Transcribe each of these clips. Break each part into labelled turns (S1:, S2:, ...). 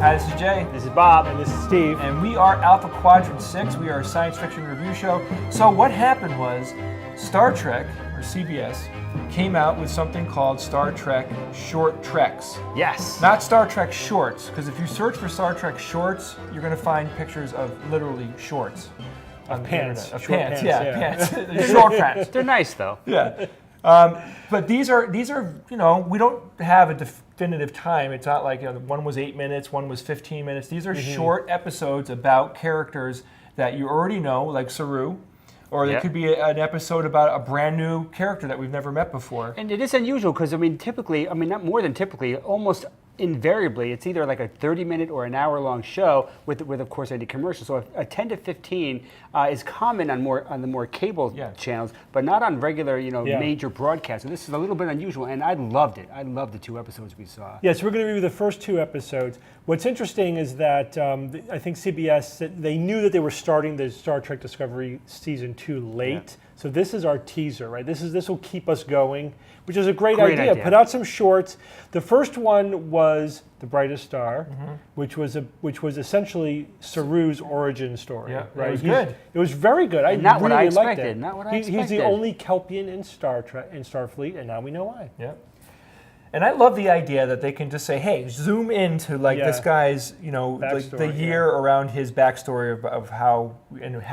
S1: Hi, this is Jay.
S2: This is Bob. And this is Steve.
S1: And we are Alpha Quadrant 6. We are a science fiction review show. So what happened was Star Trek, or CBS, came out with something called Star Trek Short Treks.
S2: Yes.
S1: Not Star Trek Shorts, because if you search for Star Trek Shorts, you're going to find pictures of literally shorts.
S2: Of pants.
S1: Of
S2: Short
S1: pants,
S2: pants.
S1: pants. Short pants.
S2: They're nice, though.
S1: Yeah. But these are, we don't have a definitive time. It's not like, one was 8 minutes, one was 15 minutes. These are short episodes about characters that you already know, like Saru, or there could be an episode about a brand new character that we've never met before.
S2: And it is unusual because, typically, not more than typically, almost invariably, it's either like a 30-minute or an hour-long show with of course, any commercial. So a 10 to 15 is common on the more cable channels, but not on regular, major broadcasts. So this is a little bit unusual, and I loved it. I loved the 2 episodes we saw.
S3: Yes, we're going to review the first 2 episodes. What's interesting is that I think CBS, they knew that they were starting the Star Trek Discovery Season 2 late. Yeah. So this is our teaser, right? This will keep us going, which is a great idea. Put out some shorts. The first one was The Brightest Star, which was essentially Saroo'S origin story.
S1: Yeah,
S3: right?
S1: It was good.
S3: It was very good. I
S2: not
S3: really
S2: what I
S3: liked
S2: expected.
S3: it.
S2: Not what I expected.
S3: He's the only Kelpian in Starfleet, and now we know why.
S1: Yeah. And I love the idea that they can just say, hey, zoom into this guy's, the year around his backstory of how, and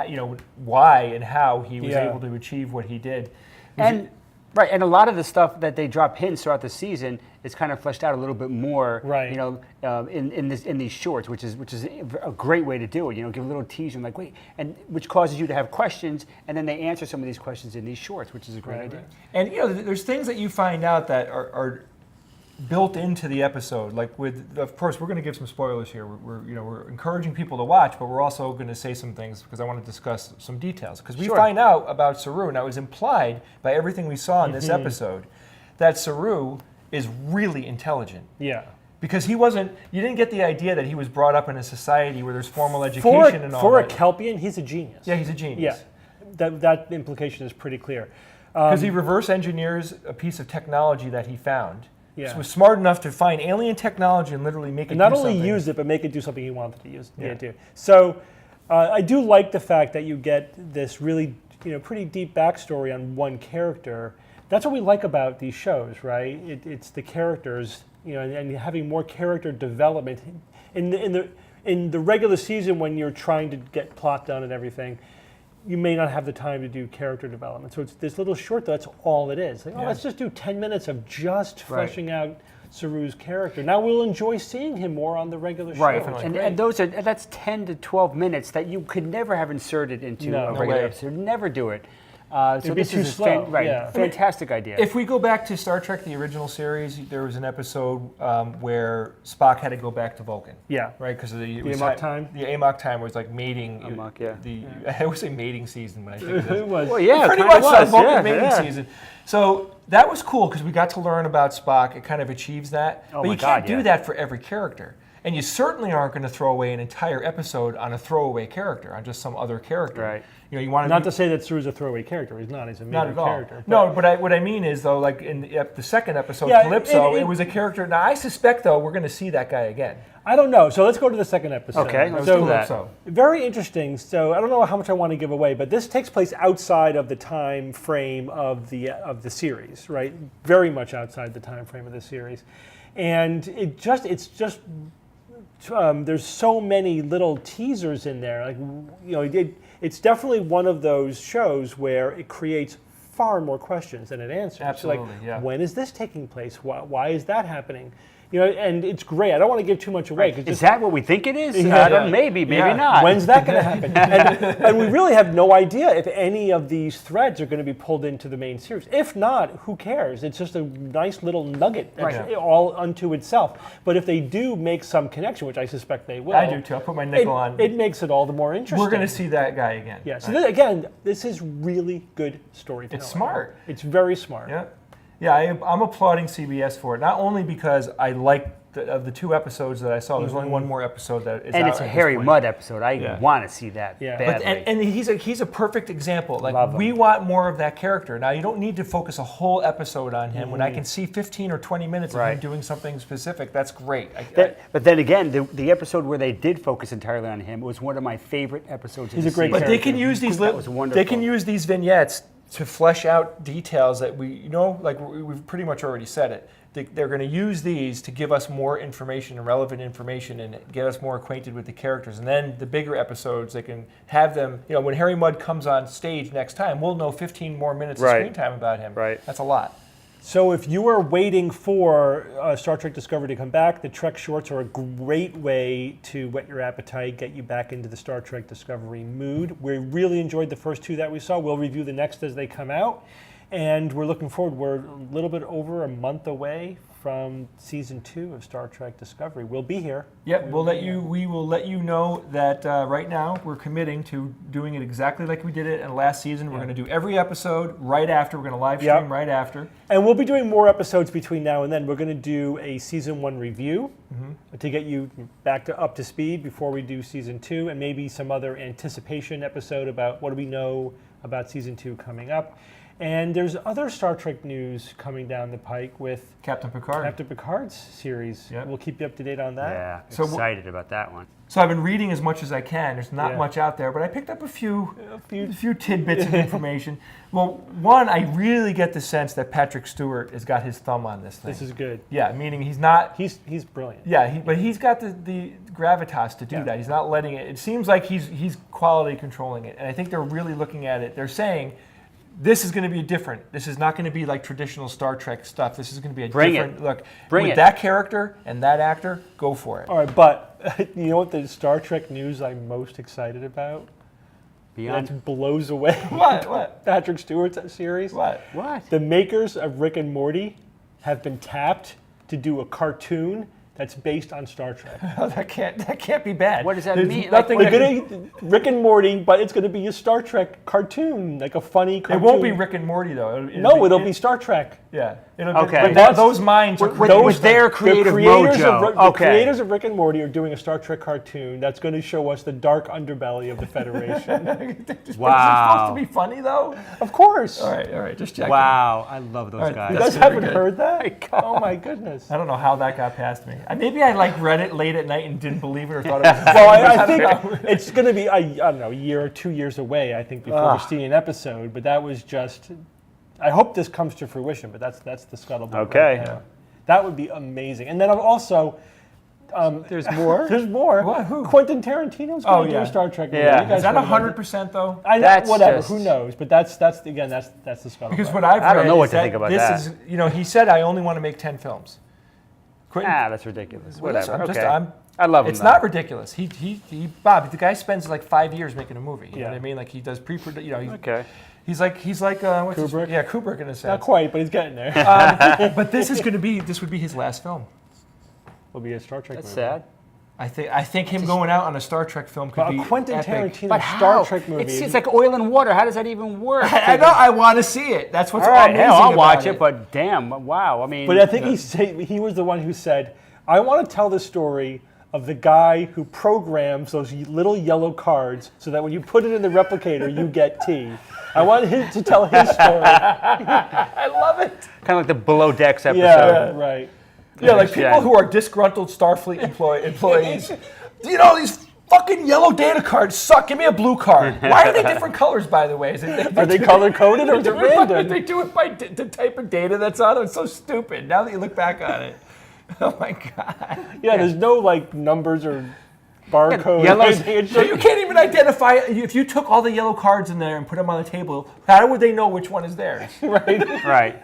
S1: why and how he was able to achieve what he did.
S2: And a lot of the stuff that they drop hints throughout the season is kind of fleshed out a little bit more, in these shorts, which is a great way to do it. Give a little teaser, like wait, and which causes you to have questions, and then they answer some of these questions in these shorts, which is a great idea.
S1: And there's things that you find out that are built into the episode, like of course, we're going to give some spoilers here. We're encouraging people to watch, but we're also going to say some things because I want to discuss some details. Because we find out about Saru, and that was implied by everything we saw in this episode, that Saru is really intelligent.
S3: Yeah.
S1: Because you didn't get the idea that he was brought up in a society where there's formal education and all that.
S3: For a Kelpian, he's a genius.
S1: Yeah, he's a genius.
S3: Yeah, that implication is pretty clear.
S1: Because he reverse engineers a piece of technology that he found.
S3: Yeah.
S1: So he was smart enough to find alien technology and literally make it do something.
S3: Not only use it, but make it do something he wanted to use it to. So I do like the fact that you get this really, pretty deep backstory on one character. That's what we like about these shows, right? It's the characters, and having more character development. In the regular season, when you're trying to get plot done and everything, you may not have the time to do character development. So it's this little short, that's all it is. Let's just do 10 minutes of just fleshing out Saru's character. Now we'll enjoy seeing him more on the regular show.
S2: Right, and that's 10 to 12 minutes that you could never have inserted into a regular episode. Never do it.
S3: It'd be too slow.
S2: Fantastic idea.
S1: If we go back to Star Trek, the original series, there was an episode where Spock had to go back to Vulcan.
S3: Yeah.
S1: Right? Because the
S3: Amok time?
S1: The Amok time was like mating.
S2: Amok,
S1: I always say mating season when I think of this.
S3: It was.
S2: Well, yeah,
S1: pretty much was. Vulcan mating season. So that was cool because we got to learn about Spock. It kind of achieves that. But you can't do that for every character. And you certainly aren't going to throw away an entire episode on a throwaway character, on just some other character.
S2: Right.
S1: You want
S3: not to say that Saru's a throwaway character. He's not. He's a major character.
S1: No, but what I mean is, though, like in the second episode, Calypso, it was a character. Now, I suspect, though, we're going to see that guy again.
S3: I don't know. So let's go to the second episode.
S2: Okay, let's do that.
S3: Very interesting. So I don't know how much I want to give away, but this takes place outside of the time frame of the series, right? Very much outside the time frame of the series, and it's just. There's so many little teasers in there. It's definitely one of those shows where it creates far more questions than it answers.
S1: Absolutely,
S3: when is this taking place? Why is that happening? And it's great. I don't want to give too much away.
S2: Is that what we think it is? Maybe not.
S3: When's that going to happen? and we really have no idea if any of these threads are going to be pulled into the main series. If not, who cares? It's just a nice little nugget all unto itself. But if they do make some connection, which I suspect they will.
S1: I do too. I'll put my nickel on.
S3: It makes it all the more interesting.
S1: We're going to see that guy again.
S3: Yeah. So this is really good storytelling.
S1: It's smart.
S3: It's very smart.
S1: Yeah. Yeah, I'm applauding CBS for it, not only because I like of the 2 episodes that I saw. There's only one more episode that is
S2: And
S1: out
S2: it's a
S1: at this
S2: Harry
S1: point.
S2: Mudd episode. I
S1: Yeah.
S2: want to see that
S3: Yeah.
S2: badly.
S1: But, and he's a perfect example. Like
S3: Love him.
S1: we want more of that character. Now you don't need to focus a whole episode on him. When I can see 15 or 20 minutes of him
S2: Right.
S1: doing something specific, that's great.
S2: But then again, the episode where they did focus entirely on him was one of my favorite episodes of
S3: He's
S2: the
S3: a great
S2: season.
S1: But they can use these
S2: That was wonderful.
S1: they can use these vignettes to flesh out details that we've pretty much already said it. They're going to use these to give us more information and relevant information and get us more acquainted with the characters. And then the bigger episodes, they can have them, when Harry Mudd comes on stage next time, we'll know 15 more minutes of
S2: Right.
S1: screen time about him.
S2: Right.
S1: That's a lot.
S3: So if you are waiting for Star Trek Discovery to come back, the Trek shorts are a great way to whet your appetite, get you back into the Star Trek Discovery mood. We really enjoyed the first 2 that we saw. We'll review the next as they come out. And we're looking forward. We're a little bit over a month away from season 2 of Star Trek Discovery. We'll be here.
S1: Yep, we will let you know that right now we're committing to doing it exactly like we did it in last season. We're going to do every episode right after. We're going to live stream
S3: Yep.
S1: right after.
S3: And we'll be doing more episodes between now and then. We're going to do a season 1 review to get you back to up to speed before we do season 2, and maybe some other anticipation episode about what do we know about season 2 coming up. And there's other Star Trek news coming down the pike with
S1: Captain Picard.
S3: Captain Picard's series.
S1: Yep.
S3: We'll keep you up to date on that.
S2: Yeah,
S1: So
S2: excited about that one.
S1: So I've been reading as much as I can. There's not
S3: Yeah.
S1: much out there, but I picked up a few tidbits of information. Well, one, I really get the sense that Patrick Stewart has got his thumb on this thing.
S3: This is good.
S1: Yeah, meaning he's not.
S3: He's brilliant.
S1: Yeah, but he's got the gravitas to do
S3: Yeah.
S1: that. He's not letting it. It seems like he's quality controlling it, and I think they're really looking at it. They're saying, this is going to be different. This is not going to be like traditional Star Trek stuff. This is going to be a different look.
S2: Bring
S1: with
S2: it.
S1: that character and that actor, go for it.
S3: All right, but you know what the Star Trek news I'm most excited about?
S2: Beyond
S3: That blows away
S1: What?
S3: Patrick Stewart's series.
S1: What?
S2: what?
S3: The makers of Rick and Morty have been tapped to do a cartoon that's based on Star Trek.
S1: Oh, that can't be bad.
S2: What does that
S1: There's
S2: mean?
S1: Nothing
S3: They're
S1: that
S3: gonna Rick and Morty, but it's gonna be a Star Trek cartoon, like a funny
S1: it
S3: cartoon.
S1: won't be Rick and Morty though.
S3: No, it'll be Star Trek.
S1: Yeah. It'll
S2: Okay.
S1: But
S3: That's-
S1: those minds are
S2: with
S1: created-
S2: their creative mojo.
S3: The
S2: Okay.
S3: creators of Rick and Morty are doing a Star Trek cartoon that's going to show us the dark underbelly of the Federation.
S1: Is it
S2: Wow.
S1: supposed to be funny though?
S3: Of course.
S1: All right, just checking.
S2: Wow, I love those
S1: All right,
S2: guys.
S3: You
S1: That's
S3: guys
S1: very
S3: haven't
S1: good.
S3: heard that? Oh my goodness.
S1: I don't know how that got past me. Maybe I read it late at night and didn't believe it or thought it was.
S3: Well, I think it's going to be, I don't know, a year or 2 years away, I think, before we see an episode. But that was just, I hope this comes to fruition, but that's the scuttlebutt.
S2: Okay.
S3: Right now. That would be amazing. And then I'm also,
S2: There's more?
S3: there's more.
S1: What? Who?
S3: Quentin Tarantino's
S1: Oh,
S3: going to do
S1: yeah.
S3: a Star Trek movie.
S2: Yeah.
S3: You guys
S1: Is that
S3: heard about
S1: 100% though?
S3: I know,
S2: That's
S3: whatever.
S2: just-
S3: Who knows? But that's the scuttlebutt.
S1: Because what I've read
S2: I don't know what
S1: is
S2: to
S1: that
S2: think about
S1: this
S2: that.
S1: is, he said I only want to make 10 films. Quentin,
S2: That's ridiculous.
S1: well,
S2: Whatever.
S1: I'm just-
S2: okay.
S1: I'm-
S2: I love him.
S1: It's
S2: though.
S1: not ridiculous. He Bob, the guy spends like 5 years making a movie. You know
S3: Yeah.
S1: what I mean? Like he does
S2: Okay.
S1: He's like what's his-
S3: Kubrick?
S1: yeah, Kubrick in a
S3: Not
S1: sense.
S3: quite, but he's getting there.
S1: But this would be his last film.
S3: Will be a Star Trek
S2: That's
S3: movie.
S2: sad.
S1: I think him going out on a Star Trek film could
S3: But
S1: be
S3: a Quentin
S1: epic.
S3: Tarantino
S2: But
S3: Star
S2: how?
S3: Trek movie.
S2: It's like oil and water. How does that even work?
S1: I know. I want to see it. That's what's
S2: All right,
S1: amazing
S2: hell, I'll
S1: about
S2: watch it, but damn, wow. I mean,
S3: But I think he was the one who said, I want to tell the story of the guy who programs those little yellow cards so that when you put it in the replicator, you get tea. I want him to tell his story.
S1: I love it.
S2: kind of like the Below Decks episode.
S3: Yeah, right.
S1: Yeah, like people
S2: Yeah.
S1: who are disgruntled Starfleet employees. These fucking yellow data cards suck. Give me a blue card. Why are they different colors, by the way?
S3: Are they color coded or is it random?
S1: They do it by the type of data that's on them. It's so stupid. Now that you look back on it. Oh my God.
S3: Yeah, there's no like numbers or barcode.
S2: Yellows-
S3: It's
S1: So
S3: just-
S1: you can't even identify, if you took all the yellow cards in there and put them on the table, how would they know which one is theirs?
S2: Right.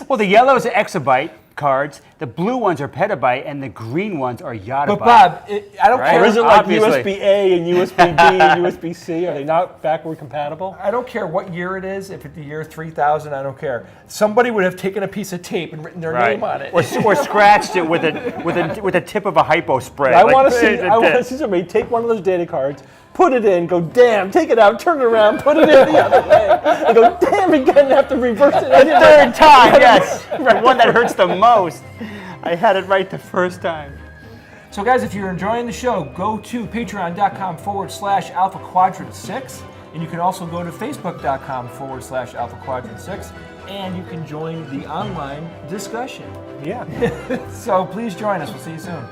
S2: Well, the yellows are exabyte cards, the blue ones are petabyte, and the green ones are yottabyte.
S1: But Bob, I don't
S2: Right.
S1: care.
S3: Or is it like
S2: Obviously.
S3: USB A and USB B and USB C? Are they not backward compatible?
S1: I don't care what year it is. If it's the year 3000, I don't care. Somebody would have taken a piece of tape and written their name on it.
S2: Or scratched it with a tip of a hypo spray.
S3: I
S2: Like,
S3: want to see somebody take one of those data cards, put it in, go, damn, take it out, turn it around, put it in the other way, and go, damn, again, have to reverse it.
S2: the third time, yes. The one that hurts the most. I had it right the first time.
S1: So guys, if you're enjoying the show, go to patreon.com/Alpha Quadrant 6. And you can also go to facebook.com/Alpha Quadrant 6. And you can join the online discussion.
S3: Yeah.
S1: So please join us. We'll see you soon.